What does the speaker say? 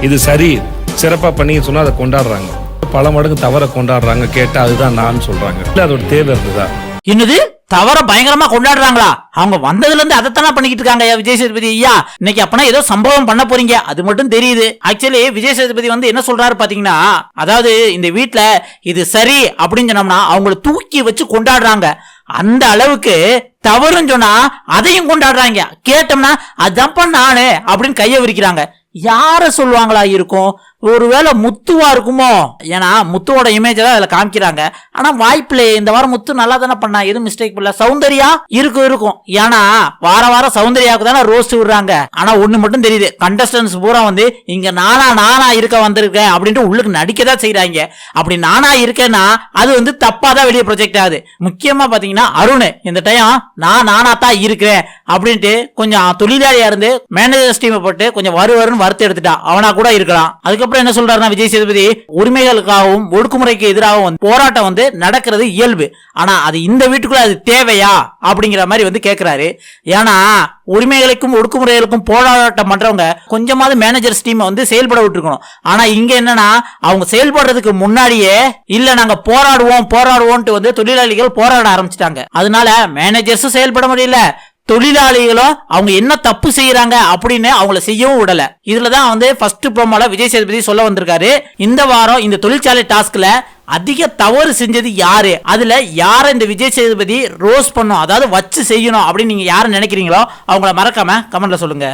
இது சரி சிறப்பா பண்ணி சொன்னா அதை கொண்டாடுறாங்க, பல மடங்கு தவற கொண்டாடுறாங்க. கேட்டா அதுதான் நான் சொல்றாங்க. இல்ல அதோட தேவை இருந்ததா? என்னது தவற பயங்கரமா கொண்டாடுறாங்களா? அவங்க வந்ததுல இருந்து அதைத்தானே பண்ணிக்கிட்டு இருக்காங்க விஜய் சேதுபதி ஐயா. இன்னைக்கு அப்பனா ஏதோ சம்பவம் பண்ண போறீங்க அது மட்டும் தெரியுது. ஆக்சுவலி விஜய் சேதுபதி வந்து என்ன சொல்றாரு பாத்தீங்கன்னா, அதாவது இந்த வீட்டுல இது சரி அப்படின்னு சொன்னோம்னா அவங்கள தூக்கி வச்சு கொண்டாடுறாங்க. அந்த அளவுக்கு தவறுன்னு சொன்னா அதையும் கொண்டாடுறாங்க. கேட்டோம்னா அதான்ப்பா நானு அப்படின்னு கைய விரிக்கிறாங்க. யார சொல்லுவாங்களா இருக்கும்? ஒருவேளை முத்துவா இருக்குமோ? ஏன்னா முத்துவோட இமேஜ் தான் அதுல காமிக்கிறாங்க. ஆனா வாய்ப்பில்லை. இந்த வாரம் முத்து நல்லா தானே பண்ணா, எதுவும் மிஸ்டேக் பண்ணல. சௌந்தர்யா இருக்கும். ஏன்னா வாரம் சௌந்தர்யாவுக்கு தானே ரோஸ்ட் விடுறாங்க. ஆனா ஒண்ணு மட்டும் தெரியுது, கண்டஸ்டன்ஸ் பூரா வந்து இங்க நானா இருக்க வந்திருக்கேன் அப்படின்ட்டு உள்ளுக்கு நடிக்கதான் செய்யறாங்க. அப்படி நானா இருக்கேன்னா அது வந்து தப்பா தான் வெளியே ப்ரொஜெக்ட் ஆகுது. முக்கியமா பாத்தீங்கன்னா அருண் இந்த டைம் நானா தான் இருக்கிறேன் அப்படின்ட்டு கொஞ்சம் தொழிலாளியா இருந்து மேனேஜர் டீமை போட்டு கொஞ்சம் வருன்னு வறுத்து எடுத்துட்டா. அவனா கூட இருக்கலாம். அதுக்கப்புறம் என்ன சொல்றாருன்னா விஜய் சேதுபதி, உரிமைகளுக்காகவும் ஒடுக்குமுறைக்கு எதிராகவும் போராட்டம் வந்து நடக்கிறது இயல்பு. ஆனா அது இந்த வீட்டுக்குள்ள அது தேவையா அப்படிங்கிற மாதிரி வந்து கேட்கிறாரு. ஏன்னா உரிமைகளுக்கும் ஒடுக்குமுறைகளுக்கும் போராட்டம் பண்றவங்க கொஞ்சமாவது மேனேஜர்ஸ் டீம் வந்து செயல்பட விட்டுருக்கணும். ஆனா இங்க என்னன்னா அவங்க செயல்படுறதுக்கு முன்னாடியே இல்ல நாங்க போராடுவோம் வந்து தொழிலாளிகள் போராட ஆரம்பிச்சிட்டாங்க. அதனால மேனேஜர்ஸும் செயல்பட முடியல, தொழிலாளிகளும் அவங்க என்ன தப்பு செய்யறாங்க அப்படின்னு அவங்கள செய்யவும் விடல. இதுலதான் வந்து ஃபர்ஸ்ட் ப்ரோமோல விஜய் சேதுபதி சொல்ல வந்திருக்காரு. இந்த வாரம் இந்த தொழிற்சாலை டாஸ்க்ல அதிக தவறு செஞ்சது யாரு, அதுல யார இந்த விஜய் சேதுபதி ரோஸ் பண்ணும், அதாவது வச்சு செய்யணும் அப்படின்னு நீங்க யாரு நினைக்கிறீங்களோ அவங்கள மறக்காம கமெண்ட்ல சொல்லுங்க.